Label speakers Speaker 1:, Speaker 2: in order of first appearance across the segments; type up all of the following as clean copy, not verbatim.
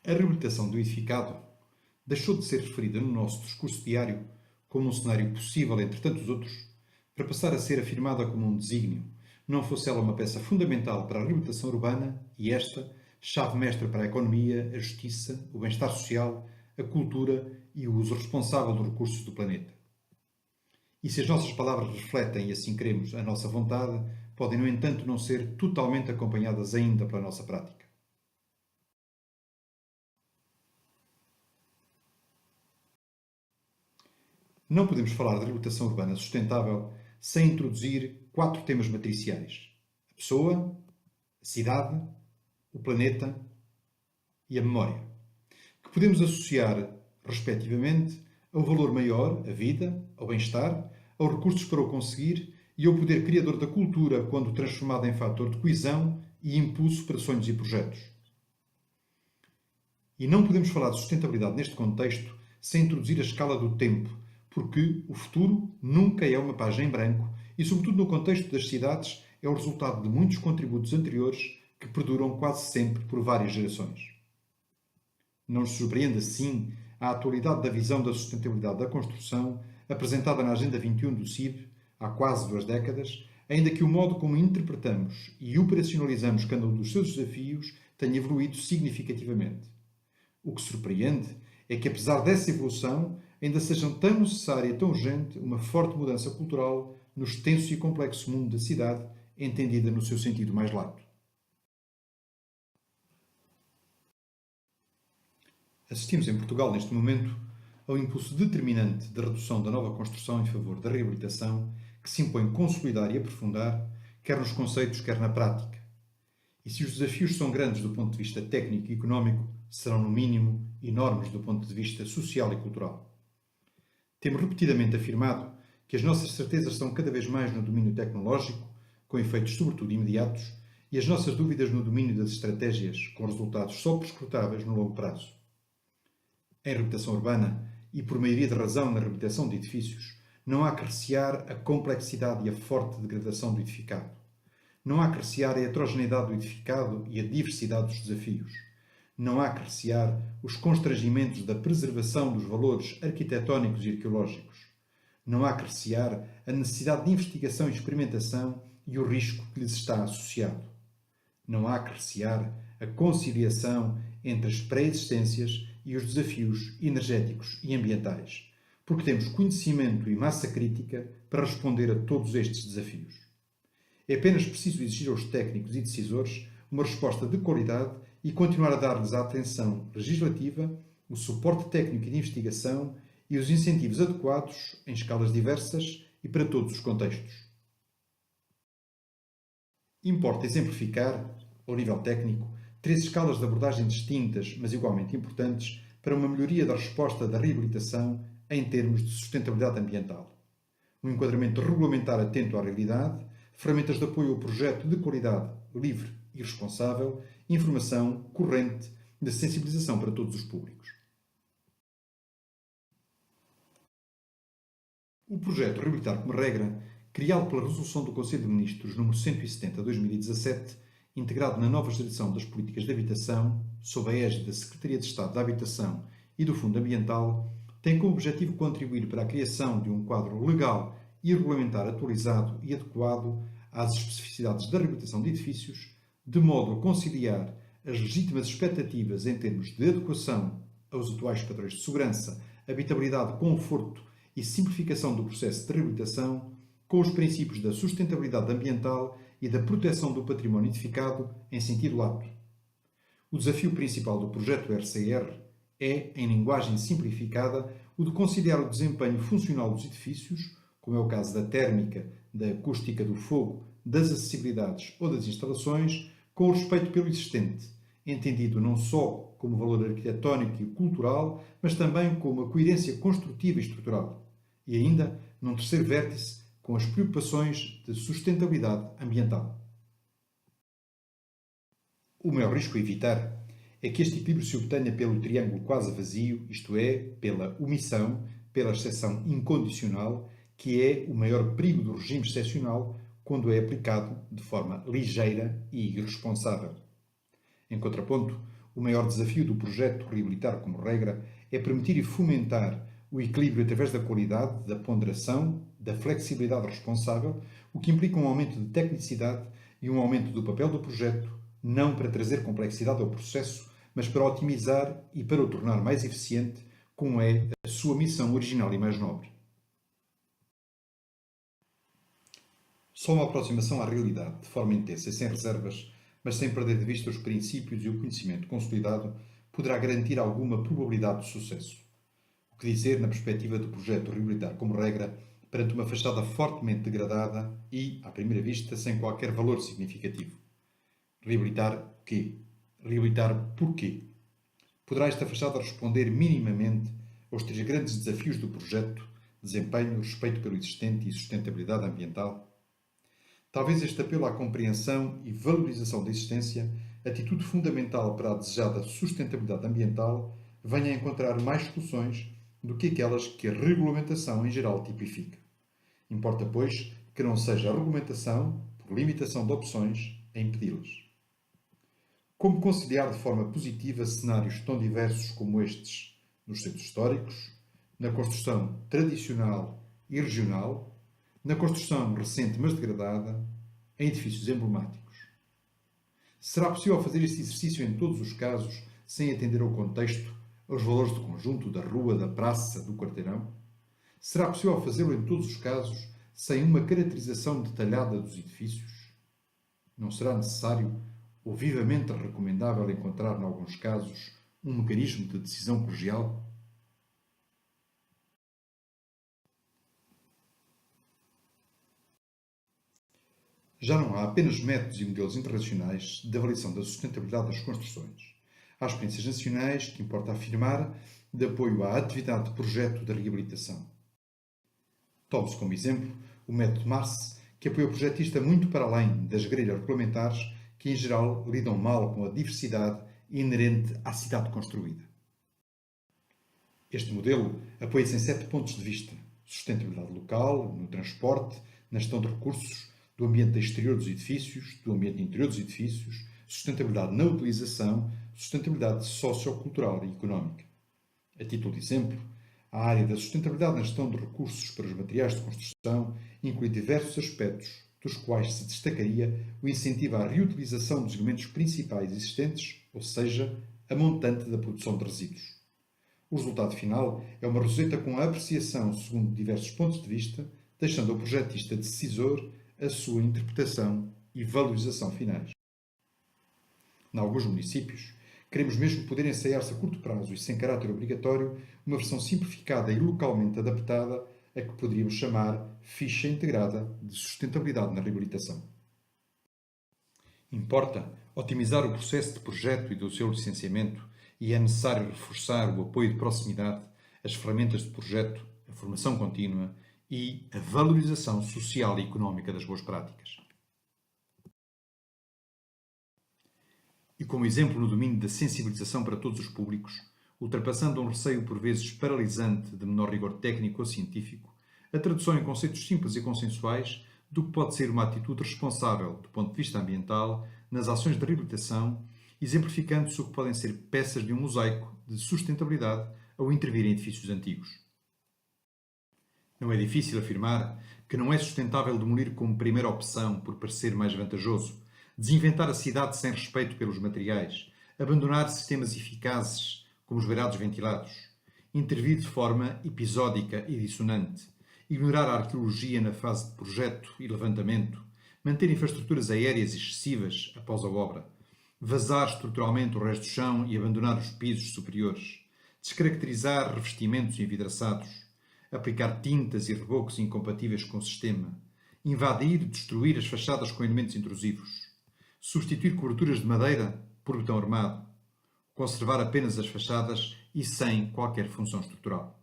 Speaker 1: A reabilitação do edificado deixou de ser referida no nosso discurso diário como um cenário possível entre tantos outros, para passar a ser afirmada como um desígnio, não fosse ela uma peça fundamental para a reabilitação urbana e esta, chave mestra para a economia, a justiça, o bem-estar social, a cultura e o uso responsável dos recursos do planeta. E se as nossas palavras refletem, e assim queremos, a nossa vontade, podem, no entanto, não ser totalmente acompanhadas ainda pela nossa prática. Não podemos falar de reabilitação urbana sustentável sem introduzir 4 temas matriciais: a pessoa, a cidade, o planeta e a memória, que podemos associar, respectivamente, ao valor maior, a vida, ao bem-estar, aos recursos para o conseguir e ao poder criador da cultura quando transformada em fator de coesão e impulso para sonhos e projetos. E não podemos falar de sustentabilidade neste contexto sem introduzir a escala do tempo, porque o futuro nunca é uma página em branco e, sobretudo no contexto das cidades, é o resultado de muitos contributos anteriores que perduram quase sempre por várias gerações. Não nos surpreende, assim, a atualidade da visão da sustentabilidade da construção apresentada na Agenda 21 do CIB há quase 2 décadas, ainda que o modo como interpretamos e operacionalizamos cada um dos seus desafios tenha evoluído significativamente. O que surpreende é que, apesar dessa evolução, ainda seja tão necessária e tão urgente uma forte mudança cultural no extenso e complexo mundo da cidade, entendida no seu sentido mais lato. Assistimos em Portugal, neste momento, ao impulso determinante da redução da nova construção em favor da reabilitação, que se impõe consolidar e aprofundar, quer nos conceitos, quer na prática. E se os desafios são grandes do ponto de vista técnico e económico, serão, no mínimo, enormes do ponto de vista social e cultural. Temos repetidamente afirmado que as nossas certezas são cada vez mais no domínio tecnológico, com efeitos sobretudo imediatos, e as nossas dúvidas no domínio das estratégias, com resultados só prescrutáveis no longo prazo. Em reabilitação urbana, e por maioria de razão na reabilitação de edifícios, não há que recear a complexidade e a forte degradação do edificado. Não há que recear a heterogeneidade do edificado e a diversidade dos desafios. Não há que recear os constrangimentos da preservação dos valores arquitetónicos e arqueológicos. Não há que recear a necessidade de investigação e experimentação e o risco que lhes está associado. Não há que recear a conciliação entre as pré-existências e os desafios energéticos e ambientais, porque temos conhecimento e massa crítica para responder a todos estes desafios. É apenas preciso exigir aos técnicos e decisores uma resposta de qualidade e continuar a dar-lhes a atenção legislativa, o suporte técnico e de investigação e os incentivos adequados em escalas diversas e para todos os contextos. Importa exemplificar, ao nível técnico, 3 escalas de abordagem distintas, mas igualmente importantes, para uma melhoria da resposta da reabilitação em termos de sustentabilidade ambiental. Um enquadramento regulamentar atento à realidade, ferramentas de apoio ao projeto de qualidade livre e responsável, informação corrente de sensibilização para todos os públicos. O projeto Reabilitar como Regra, criado pela Resolução do Conselho de Ministros nº 170/2017, integrado na nova geração das políticas de habitação, sob a égide da Secretaria de Estado da Habitação e do Fundo Ambiental, tem como objetivo contribuir para a criação de um quadro legal e regulamentar atualizado e adequado às especificidades da reabilitação de edifícios, de modo a conciliar as legítimas expectativas em termos de adequação aos atuais padrões de segurança, habitabilidade, conforto e simplificação do processo de reabilitação, com os princípios da sustentabilidade ambiental e da proteção do património edificado em sentido lato. O desafio principal do projeto RCR é, em linguagem simplificada, o de conciliar o desempenho funcional dos edifícios, como é o caso da térmica, da acústica do fogo, das acessibilidades ou das instalações, com o respeito pelo existente, entendido não só como valor arquitetónico e cultural, mas também como uma coerência construtiva e estrutural. E ainda, num terceiro vértice, com as preocupações de sustentabilidade ambiental. O maior risco a evitar é que este equilíbrio se obtenha pelo triângulo quase vazio, isto é, pela omissão, pela exceção incondicional, que é o maior perigo do regime excepcional quando é aplicado de forma ligeira e irresponsável. Em contraponto, O maior desafio do projeto Reabilitar como Regra é permitir e fomentar o equilíbrio através da qualidade, da ponderação, da flexibilidade responsável, o que implica um aumento de tecnicidade e um aumento do papel do projeto, não para trazer complexidade ao processo, mas para otimizar e para o tornar mais eficiente, como é a sua missão original e mais nobre. Só uma aproximação à realidade, de forma intensa e sem reservas, mas sem perder de vista os princípios e o conhecimento consolidado, poderá garantir alguma probabilidade de sucesso. O que dizer na perspectiva do projeto Reabilitar como Regra perante uma fachada fortemente degradada e, à primeira vista, sem qualquer valor significativo? Reabilitar quê? Reabilitar porquê? Poderá esta fachada responder minimamente aos três grandes desafios do projeto: desempenho, respeito pelo existente e sustentabilidade ambiental? Talvez este apelo à compreensão e valorização da existência, atitude fundamental para a desejada sustentabilidade ambiental, venha a encontrar mais soluções do que aquelas que a regulamentação em geral tipifica. Importa, pois, que não seja a regulamentação, por limitação de opções, a impedi-las. Como conciliar de forma positiva cenários tão diversos como estes nos centros históricos, na construção tradicional e regional, na construção recente mas degradada, em edifícios emblemáticos? Será possível fazer este exercício em todos os casos sem atender ao contexto, aos valores de conjunto da rua, da praça, do quarteirão? Será possível fazê-lo em todos os casos sem uma caracterização detalhada dos edifícios? Não será necessário ou vivamente recomendável encontrar, em alguns casos, um mecanismo de decisão colegial? Já não há apenas métodos e modelos internacionais de avaliação da sustentabilidade das construções. Há experiências nacionais, que importa afirmar, de apoio à atividade de projeto de reabilitação. Tome-se como exemplo o método MARS, que apoia o projetista muito para além das grelhas regulamentares que, em geral, lidam mal com a diversidade inerente à cidade construída. Este modelo apoia-se em 7 pontos de vista: sustentabilidade local, no transporte, na gestão de recursos, do ambiente exterior dos edifícios, do ambiente interior dos edifícios, sustentabilidade na utilização, sustentabilidade sociocultural e económica. A título de exemplo, a área da sustentabilidade na gestão de recursos para os materiais de construção inclui diversos aspectos, dos quais se destacaria o incentivo à reutilização dos elementos principais existentes, ou seja, a montante da produção de resíduos. O resultado final é uma roseta com a apreciação segundo diversos pontos de vista, deixando ao projetista decisor a sua interpretação e valorização finais. Em alguns municípios, queremos mesmo poder ensaiar-se a curto prazo e sem caráter obrigatório uma versão simplificada e localmente adaptada a que poderíamos chamar ficha integrada de sustentabilidade na reabilitação. Importa otimizar o processo de projeto e do seu licenciamento e é necessário reforçar o apoio de proximidade, as ferramentas de projeto, a formação contínua e a valorização social e económica das boas práticas. E como exemplo no domínio da sensibilização para todos os públicos, ultrapassando um receio por vezes paralisante de menor rigor técnico ou científico, a tradução em conceitos simples e consensuais do que pode ser uma atitude responsável do ponto de vista ambiental nas ações de reabilitação, exemplificando-se o que podem ser peças de um mosaico de sustentabilidade ao intervir em edifícios antigos. Não é difícil afirmar que não é sustentável demolir como primeira opção por parecer mais vantajoso, desinventar a cidade sem respeito pelos materiais, abandonar sistemas eficazes como os beirados ventilados, intervir de forma episódica e dissonante, ignorar a arqueologia na fase de projeto e levantamento, manter infraestruturas aéreas excessivas após a obra, vazar estruturalmente o resto do chão e abandonar os pisos superiores, descaracterizar revestimentos envidraçados, aplicar tintas e rebocos incompatíveis com o sistema, invadir e destruir as fachadas com elementos intrusivos, substituir coberturas de madeira por betão armado, conservar apenas as fachadas e sem qualquer função estrutural.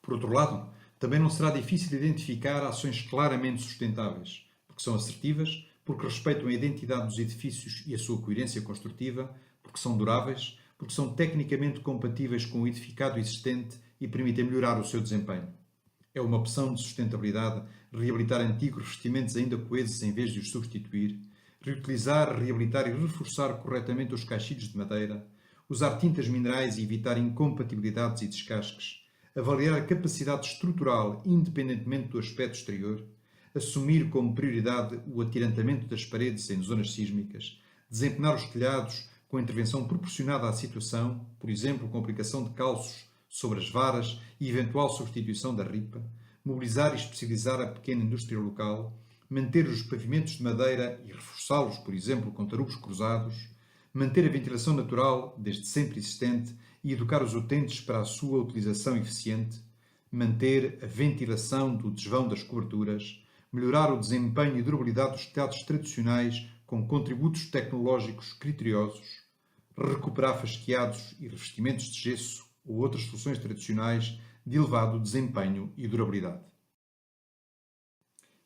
Speaker 1: Por outro lado, também não será difícil identificar ações claramente sustentáveis, porque são assertivas, porque respeitam a identidade dos edifícios e a sua coerência construtiva, porque são duráveis, porque são tecnicamente compatíveis com o edificado existente e permitem melhorar o seu desempenho. É uma opção de sustentabilidade reabilitar antigos revestimentos ainda coesos em vez de os substituir, reutilizar, reabilitar e reforçar corretamente os caixilhos de madeira, usar tintas minerais e evitar incompatibilidades e descasques, avaliar a capacidade estrutural independentemente do aspecto exterior, assumir como prioridade o atirantamento das paredes em zonas sísmicas, desempenar os telhados com a intervenção proporcionada à situação, por exemplo, com a aplicação de calços sobre as varas e eventual substituição da ripa, mobilizar e especializar a pequena indústria local, manter os pavimentos de madeira e reforçá-los, por exemplo, com tarubos cruzados, manter a ventilação natural, desde sempre existente, e educar os utentes para a sua utilização eficiente, manter a ventilação do desvão das coberturas, melhorar o desempenho e durabilidade dos telhados tradicionais com contributos tecnológicos criteriosos, recuperar fasqueados e revestimentos de gesso ou outras soluções tradicionais de elevado desempenho e durabilidade.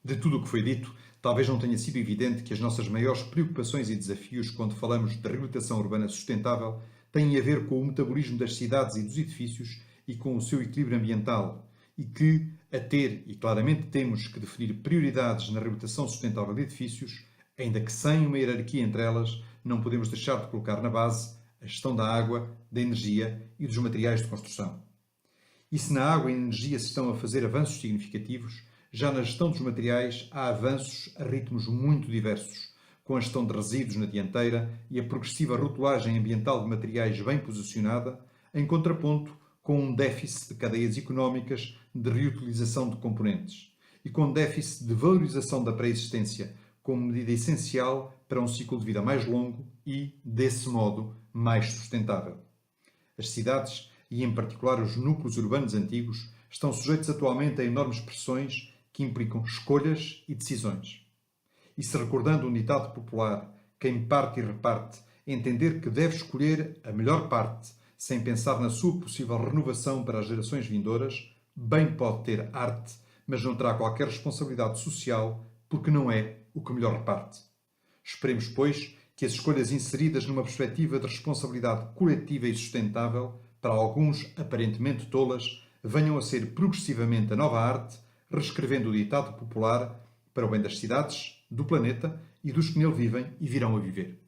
Speaker 1: De tudo o que foi dito, talvez não tenha sido evidente que as nossas maiores preocupações e desafios quando falamos de reabilitação urbana sustentável têm a ver com o metabolismo das cidades e dos edifícios e com o seu equilíbrio ambiental, e que, a ter, e claramente temos que definir prioridades na reabilitação sustentável de edifícios, ainda que sem uma hierarquia entre elas, não podemos deixar de colocar na base a gestão da água, da energia e dos materiais de construção. E se na água e na energia se estão a fazer avanços significativos, já na gestão dos materiais há avanços a ritmos muito diversos, com a gestão de resíduos na dianteira e a progressiva rotulagem ambiental de materiais bem posicionada, em contraponto com um déficit de cadeias económicas de reutilização de componentes e com déficit de valorização da pré-existência como medida essencial para um ciclo de vida mais longo e, desse modo, mais sustentável. As cidades, e em particular os núcleos urbanos antigos, estão sujeitos atualmente a enormes pressões que implicam escolhas e decisões. E se recordando um ditado popular, quem parte e reparte, entender que deve escolher a melhor parte, sem pensar na sua possível renovação para as gerações vindouras, bem pode ter arte, mas não terá qualquer responsabilidade social, porque não é o que melhor reparte. Esperemos, pois, que as escolhas inseridas numa perspectiva de responsabilidade coletiva e sustentável, para alguns aparentemente tolas, venham a ser progressivamente a nova arte, reescrevendo o ditado popular para o bem das cidades, do planeta e dos que nele vivem e virão a viver.